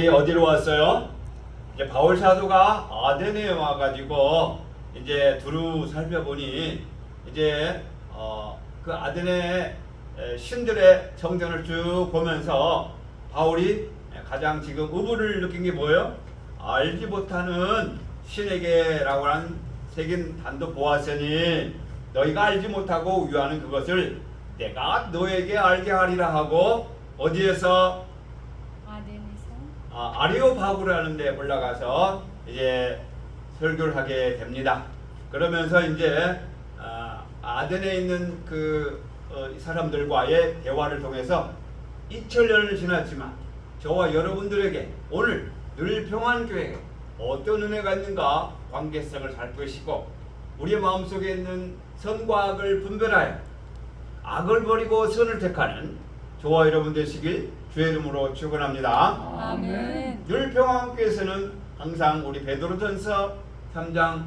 어디로 왔어요? 이제 바울 사도가 아데네에 와가지고 이제 두루 살펴보니 이제 그 아데네 신들의 성전을 쭉 보면서 바울이 가장 지금 의문을 느낀 게 뭐예요? 알지 못하는 신에게라고 하는 새긴 단도 보았으니 너희가 알지 못하고 위하는 그것을 내가 너에게 알게 하리라 하고 어디에서 아리오파고라는 데 올라가서 이제 설교를 하게 됩니다. 그러면서 이제 아덴에 있는 그 사람들과의 대화를 통해서 2000년을 지났지만 저와 여러분들에게 오늘 늘 평안교회에 어떤 은혜가 있는가 관계성을 살피시고 우리의 마음속에 있는 선과 악을 분별하여 악을 버리고 선을 택하는 저와 여러분 되시길 주의 이름으로 축원합니다. 아멘. 늘 평안교회에서는 항상 우리 베드로전서 3장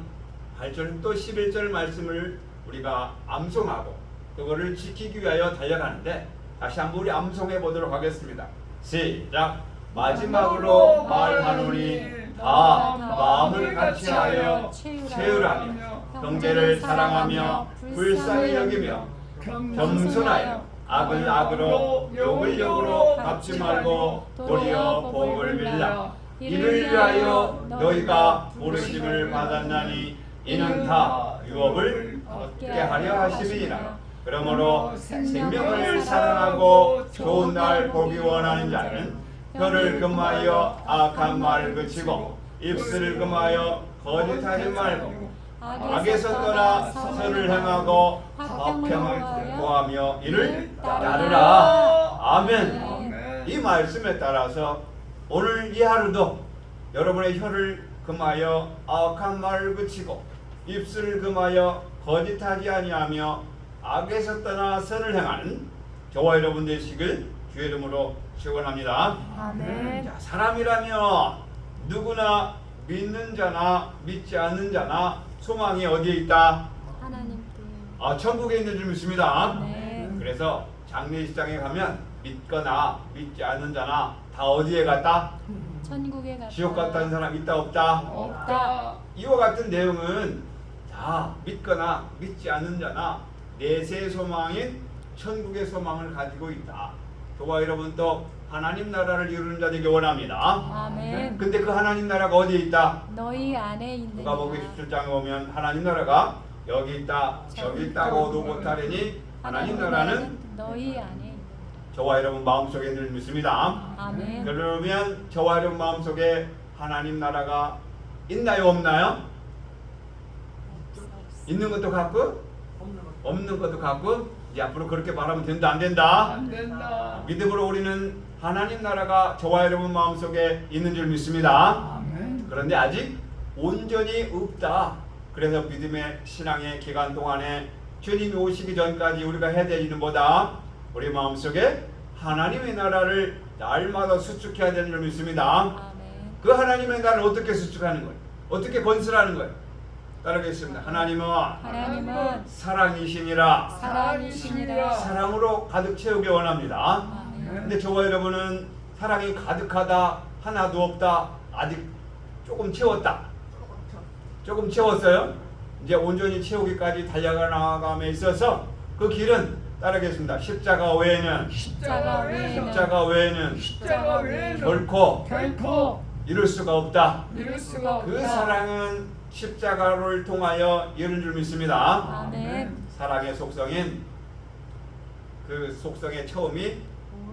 8절 또 11절 말씀을 우리가 암송하고 그거를 지키기 위하여 달려가는데 다시 한번 우리 암송해 보도록 하겠습니다. 시작. 마지막으로 말하노니 다 마음을 같이하여 채우라며 형제를 사랑하며 불쌍히 여기며 겸손하여 악을 악으로 욕을 욕으로 갚지 말고 도리어 복을 빌라. 이를 위하여 너희가 부르심을 받았나니 이는 다 유업을 얻게 하려 하심이니라. 그러므로 생명을 사랑하고 좋은 날 보기 원하는 자는 혀를 금하여 악한 말을 그치고 입술을 금하여 거짓하지 말고 악에서 떠나 선을 행하고 화평을 구하며 이를 따르라. 아멘. 이 말씀에 따라서 오늘 이 하루도 여러분의 혀를 금하여 악한 말을 그치고 입술을 금하여 거짓하지 아니하며 악에서 떠나 선을 행하는 저와 여러분 되시길 주의 이름으로 축원합니다. 아멘. 자, 사람이라면 누구나 믿는 자나 믿지 않는 자나 소망이 어디에 있다? 하나님께. 천국에 있는 줄 믿습니다. 네. 그래서 장례식장에 가면 믿거나 믿지 않는 자나 다 어디에 갔다? 천국에 갔다. 지옥 갔다는 사람 있다 없다? 없다. 이와 같은 내용은 다 믿거나 믿지 않는 자나 내세의 소망인 천국의 소망을 가지고 있다. 저와 여러분도 하나님 나라를 이루는 자 되기 원합니다. 아멘. 근데 그 하나님 나라가 어디에 있다? 너희 안에 있는 누가복음 17장에 보면 하나님 나라가 여기 있다 저기 있다고도 못하려니 하나님 나라는 너희 안에. 저와 여러분 마음속에 늘 믿습니다. 아멘. 그러면 저와 여러분 마음속에 하나님 나라가 있나요 없나요? 있는 것도 같고 없는 것도 같고 이제 앞으로 그렇게 말하면 된다 안 된다? 안 된다. 믿음으로 우리는 하나님 나라가 저와 여러분 마음속에 있는 줄 믿습니다. 아멘. 그런데 아직 온전히 없다. 그래서 믿음의 신앙의 기간 동안에 주님이 오시기 전까지 우리가 해야 될 일은 뭐다? 우리 마음속에 하나님의 나라를 날마다 수축해야 되는 줄 믿습니다. 아멘. 그 하나님의 나라를 어떻게 수축하는 거예요? 어떻게 건설하는 거예요? 따르겠습니다. 하나님은 사랑이시니라. 사랑이시니라. 사랑으로 가득 채우기 원합니다. 아멘. 근데 저와 여러분은 사랑이 가득하다 하나도 없다 아직 조금 채웠다 조금 채웠어요. 이제 온전히 채우기까지 달려나감에 있어서 그 길은 따르겠습니다. 십자가 외에는 십자가 외에는 결코 결코 이룰 수가 없다. 이룰 수가 그 없다. 사랑은 십자가를 통하여 이룬 줄 믿습니다. 아멘. 사랑의 속성인 그 속성의 처음이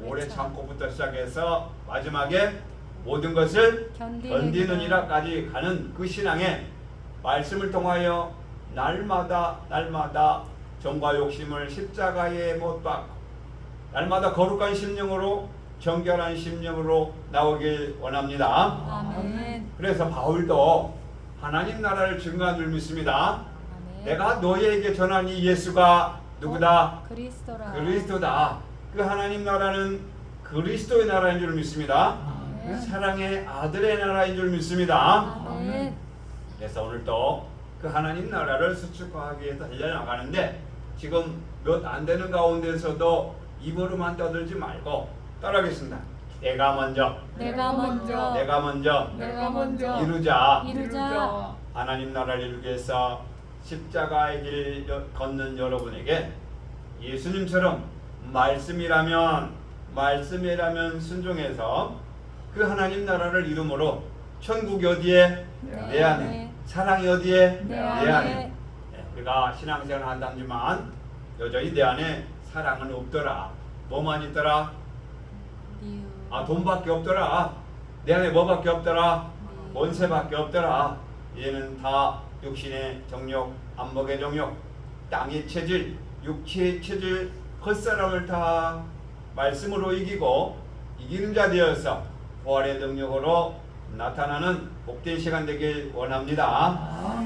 오래 참고부터 시작해서 마지막에 모든 것을 견디느니라까지 가는 그 신앙의 말씀을 통하여 날마다 정과 욕심을 십자가에 못 박고 날마다 거룩한 심령으로 정결한 심령으로 나오길 원합니다. 아멘. 그래서 바울도 하나님 나라를 증거한 줄 믿습니다. 아멘. 내가 너희에게 전한 이 예수가 누구다? 그리스도다. 그 하나님 나라는 그리스도의 나라인 줄 믿습니다. 아멘. 사랑의 아들의 나라인 줄 믿습니다. 아멘. 그래서 오늘도 그 하나님 나라를 수축하기 위해서 달려나가는데 지금 몇 안 되는 가운데서도 입으로만 떠들지 말고 따라하겠습니다. 내가 먼저 내가 먼저 내가 먼저 이루자. 하나님 나라를 이루기 위해서 십자가의 길 걷는 여러분에게 예수님처럼 말씀이라면 순종해서 그 하나님 나라를 이루므로 천국이 어디에? 내 안에. 사랑이 어디에? 내 안에. 우리가 신앙생활을 한다지만 여전히 내 안에 사랑은 없더라. 뭐만 있더라? 돈밖에 없더라. 내 안에 뭐밖에 없더라? 원세밖에 없더라. 얘는 다 육신의 정욕, 안목의 정욕, 땅의 체질, 육체의 체질, 헛사람을 다 말씀으로 이기고 이기는 자 되어서 부활의 능력으로 나타나는 복된 시간 되길 원합니다.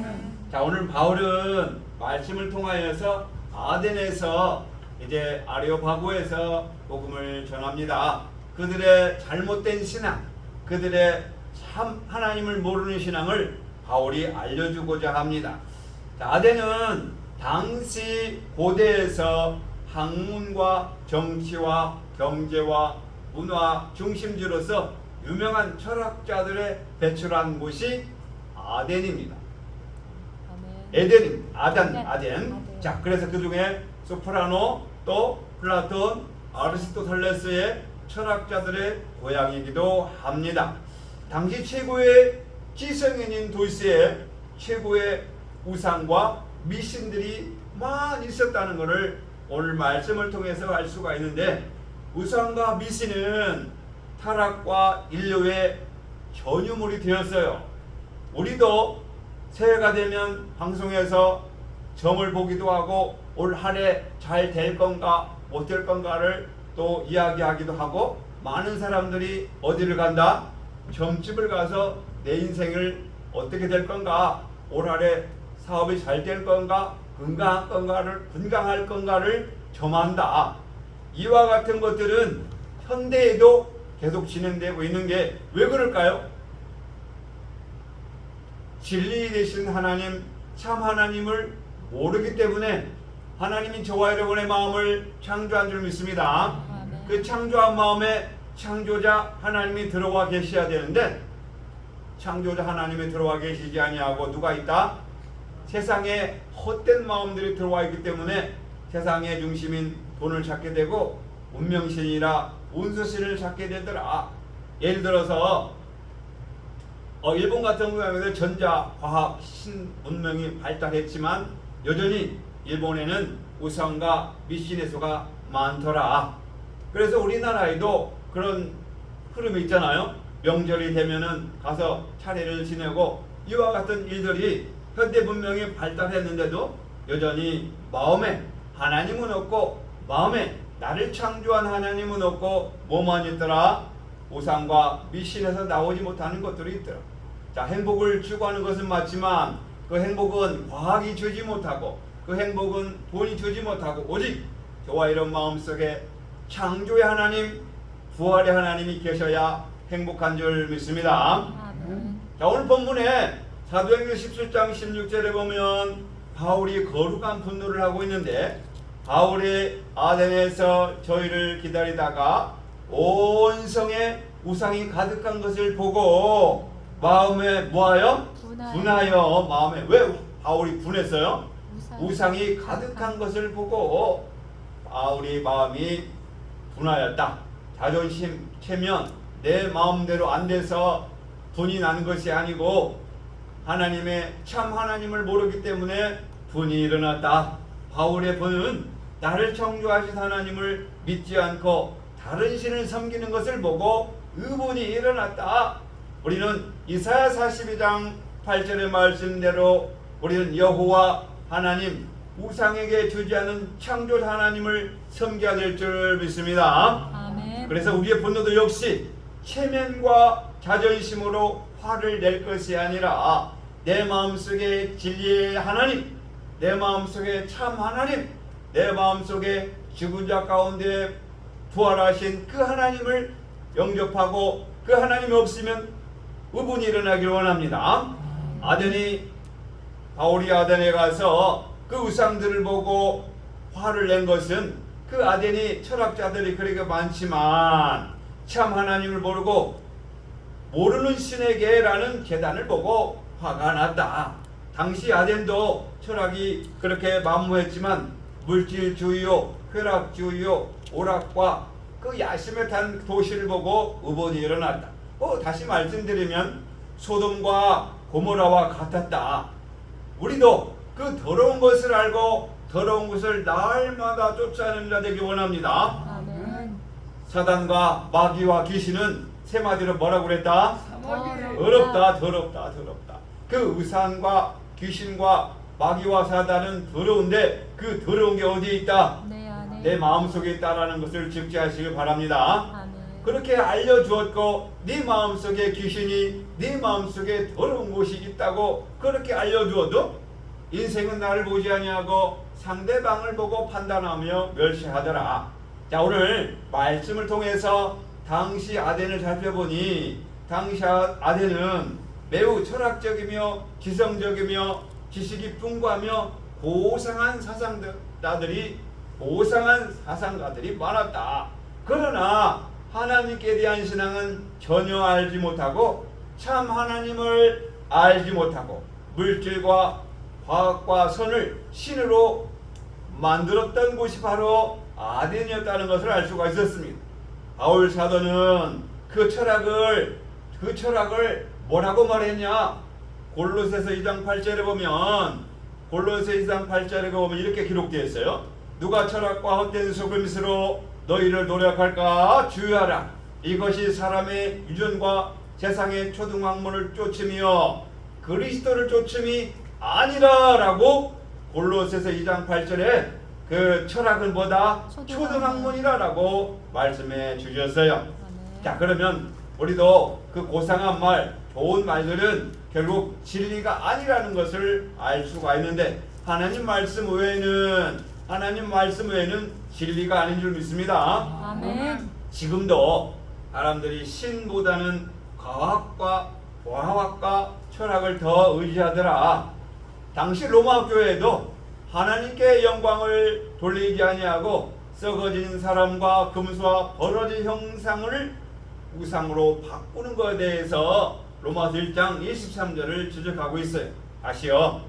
자, 오늘 바울은 말씀을 통하여서 아덴에서 이제 아레오파고에서 복음을 전합니다. 그들의 잘못된 신앙, 그들의 참 하나님을 모르는 신앙을 바울이 알려주고자 합니다. 자, 아덴은 당시 고대에서 학문과 정치와 경제와 문화 중심지로서 유명한 철학자들의 배출한 곳이 아덴입니다. 아덴. 자, 그래서 그 중에 소프라노, 또 플라톤, 아리스토텔레스의 철학자들의 고향이기도 합니다. 당시 최고의 지성인인 도시에 최고의 우상과 미신들이 많이 있었다는 것을 오늘 말씀을 통해서 알 수가 있는데, 우상과 미신은 타락과 인류의 전유물이 되었어요. 우리도 새해가 되면 방송에서 점을 보기도 하고 올 한 해 잘 될 건가 못 될 건가를 또 이야기하기도 하고, 많은 사람들이 어디를 간다? 점집을 가서 내 인생을 어떻게 될 건가, 올 한 해 사업이 잘 될 건가, 건강할 건가를 점한다. 이와 같은 것들은 현대에도 계속 진행되고 있는 게 왜 그럴까요? 진리 되신 하나님, 참 하나님을 모르기 때문에. 하나님이 저와 여러분의 마음을 창조한 줄 믿습니다. 그 창조한 마음에 창조자 하나님이 들어와 계셔야 되는데, 창조자 하나님이 들어와 계시지 아니하고 누가 있다? 세상에 헛된 마음들이 들어와 있기 때문에 세상의 중심인 돈을 찾게 되고 운명신이라 운수신을 찾게 되더라. 예를 들어서 일본 같은 경우에는 전자, 과학, 신 문명이 발달했지만 여전히 일본에는 우상과 미신의 수가 많더라. 그래서 우리나라에도 그런 흐름이 있잖아요. 명절이 되면은 가서 차례를 지내고, 이와 같은 일들이 현대 문명이 발달했는데도 여전히 마음에 하나님은 없고, 마음에 나를 창조한 하나님은 없고, 뭐만 있더라? 우상과 미신에서 나오지 못하는 것들이 있더라. 자, 행복을 추구하는 것은 맞지만 그 행복은 과학이 주지 못하고, 그 행복은 돈이 주지 못하고, 오직 저와 이런 마음속에 창조의 하나님, 부활의 하나님이 계셔야 행복한 줄 믿습니다. 자, 오늘 본문에 사도행전 17장 16절에 보면 바울이 거룩한 분노를 하고 있는데, 바울이 아덴에서 저희를 기다리다가 온 성에 우상이 가득한 것을 보고 마음에 뭐하여? 분하여. 마음에 왜 바울이 분했어요? 우상이 가득한 것을 보고 바울이 마음이 분하였다. 자존심, 체면, 내 마음대로 안 돼서 분이 나는 것이 아니고 하나님의 참 하나님을 모르기 때문에 분이 일어났다. 바울의 분은 나를 창조하신 하나님을 믿지 않고 다른 신을 섬기는 것을 보고 의분이 일어났다. 우리는 이사야 42장 8절의 말씀대로 우리는 여호와 하나님, 우상에게 주지 않은 창조자 하나님을 섬겨야 될 줄 믿습니다. 아멘. 그래서 우리의 분노도 역시 체면과 자존심으로 화를 낼 것이 아니라 내 마음속에 진리의 하나님, 내 마음속에 참 하나님, 내 마음속에 죽은 자 가운데 부활하신 그 하나님을 영접하고, 그 하나님이 없으면 의분이 일어나기를 원합니다. 바울이 아덴에 가서 그 우상들을 보고 화를 낸 것은 그 아덴이 철학자들이 그렇게 많지만 참 하나님을 모르고 모르는 신에게라는 계단을 보고 화가 났다. 당시 아덴도 철학이 그렇게 만무했지만 물질주의요, 쾌락주의요, 오락과 그 야심에 탄 도시를 보고 의본이 일어났다. 다시 말씀드리면 소돔과 고모라와 같았다. 우리도 그 더러운 것을 알고 더러운 것을 날마다 쫓아내는 자 되기 원합니다. 아멘. 사단과 마귀와 귀신은 세 마디로 뭐라고 그랬다? 더럽다, 더럽다, 더럽다. 그 의상과 귀신과 마귀와 사단은 더러운데 그 더러운 게 어디에 있다? 내 안에. 내 마음속에 있다라는 것을 직지하시길 바랍니다. 아멘. 그렇게 알려주었고 네 마음속에 귀신이 네 마음속에 더러운 곳이 있다고 그렇게 알려주어도 인생은 나를 보지 아니하고 상대방을 보고 판단하며 멸시하더라. 자, 오늘 말씀을 통해서 당시 아덴을 살펴보니 당시 아덴은 매우 철학적이며 지성적이며 지식이 풍부하며 고상한 사상가들이 많았다. 그러나 하나님께 대한 신앙은 전혀 알지 못하고 참 하나님을 알지 못하고 물질과 과학과 선을 신으로 만들었던 곳이 바로 아덴이었다는 것을 알 수가 있었습니다. 바울 사도는 그 철학을 뭐라고 말했냐? 골로새서 2장 8절에 보면 이렇게 기록되어 있어요. 누가 철학과 헛된 속임수로 너희를 노력할까 주의하라. 이것이 사람의 유전과 세상의 초등학문을 쫓으며 그리스도를 쫓음이 아니라라고 골로새서 2장 8절에 그 철학은 뭐다? 초등학문이라라고 말씀해 주셨어요. 아멘. 자, 그러면 우리도 그 고상한 말, 좋은 말들은 결국 진리가 아니라는 것을 알 수가 있는데 하나님 말씀 외에는 진리가 아닌 줄 믿습니다. 아멘. 지금도 사람들이 신보다는 과학과 철학을 더 의지하더라. 당시 로마 교회도 하나님께 영광을 돌리지 아니하고 썩어진 사람과 금수와 벌어진 형상을 우상으로 바꾸는 것에 대해서 로마서 1장 23절을 지적하고 있어요. 다시요.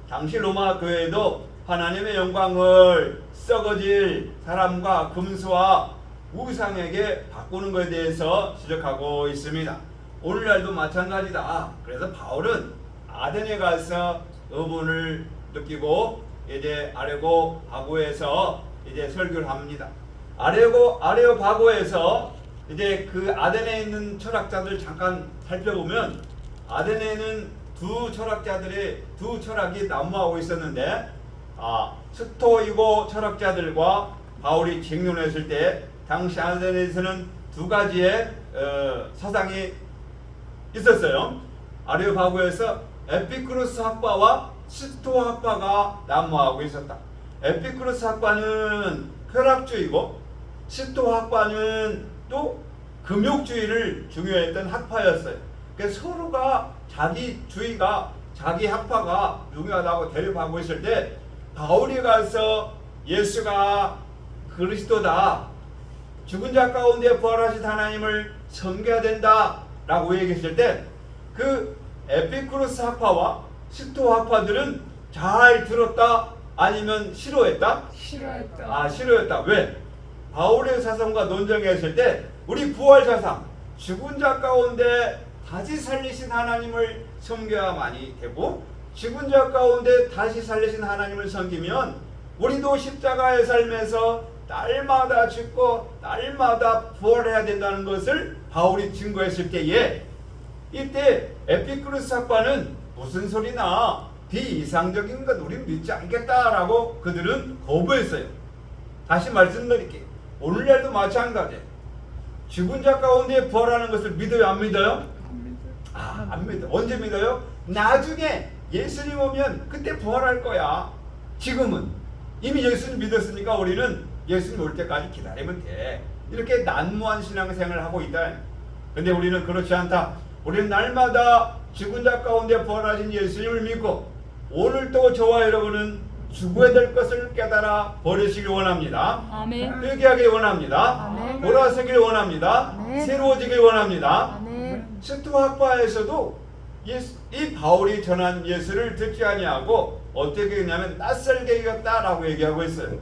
당시 로마 교회도 하나님의 영광을 썩어질 사람과 금수와 우상에게 바꾸는 것에 대해서 지적하고 있습니다. 오늘날도 마찬가지다. 그래서 바울은 아덴에 가서 의문을 느끼고 이제 아레오파고에서 이제 설교를 합니다. 아레오파고에서 이제 그 아덴에 있는 철학자들 잠깐 살펴보면 아덴에는 두 철학이 난무하고 있었는데 스토이고 철학자들과 바울이 쟁론했을 때 당시 아덴에서는 두 가지의 사상이 있었어요. 아레오파고에서 에피쿠로스 학파와 스토 학파가 난무하고 있었다. 에피쿠로스 학파는 쾌락주의고 스토 학파는 또 금욕주의를 중요했던 학파였어요. 그래서 서로가 자기 학파가 중요하다고 대립하고 있을 때 바울이 가서 예수가 그리스도다, 죽은 자 가운데 부활하신 하나님을 섬겨야 된다라고 얘기했을 때 그 에피쿠로스 학파와 스토 학파들은 잘 들었다 아니면 싫어했다? 싫어했다. 왜? 바울의 사상과 논쟁했을 때 우리 부활 사상, 죽은 자 가운데 다시 살리신 하나님을 섬겨야만이 되고 죽은 자 가운데 다시 살리신 하나님을 섬기면 우리도 십자가의 삶에서 날마다 죽고 날마다 부활해야 된다는 것을 바울이 증거했을 때에 이때 에피쿠로스 학파는 무슨 소리나 비이상적인 건 우린 믿지 않겠다라고 그들은 거부했어요. 다시 말씀드릴게요. 오늘날도 마찬가지. 죽은 자 가운데 부활하는 것을 믿어요, 안 믿어요? 안 믿어. 언제 믿어요? 나중에 예수님 오면 그때 부활할 거야. 지금은 이미 예수님 믿었으니까 우리는 예수님 올 때까지 기다리면 돼. 이렇게 난무한 신앙생활을 하고 있다. 근데 우리는 그렇지 않다. 우리는 날마다 죽은 자 가운데 부활하신 예수님을 믿고 오늘도 저와 여러분은 죽어야 될 것을 깨달아 버리시길 원합니다. 아멘. 회개하길 원합니다. 아멘. 돌아서길 원합니다. 아멘. 새로워지길 원합니다. 아멘. 스토아과에서도 이 바울이 전한 예수를 듣지 아니하고 어떻게 했냐면 낯설게 여겼다라고 얘기하고 있어요.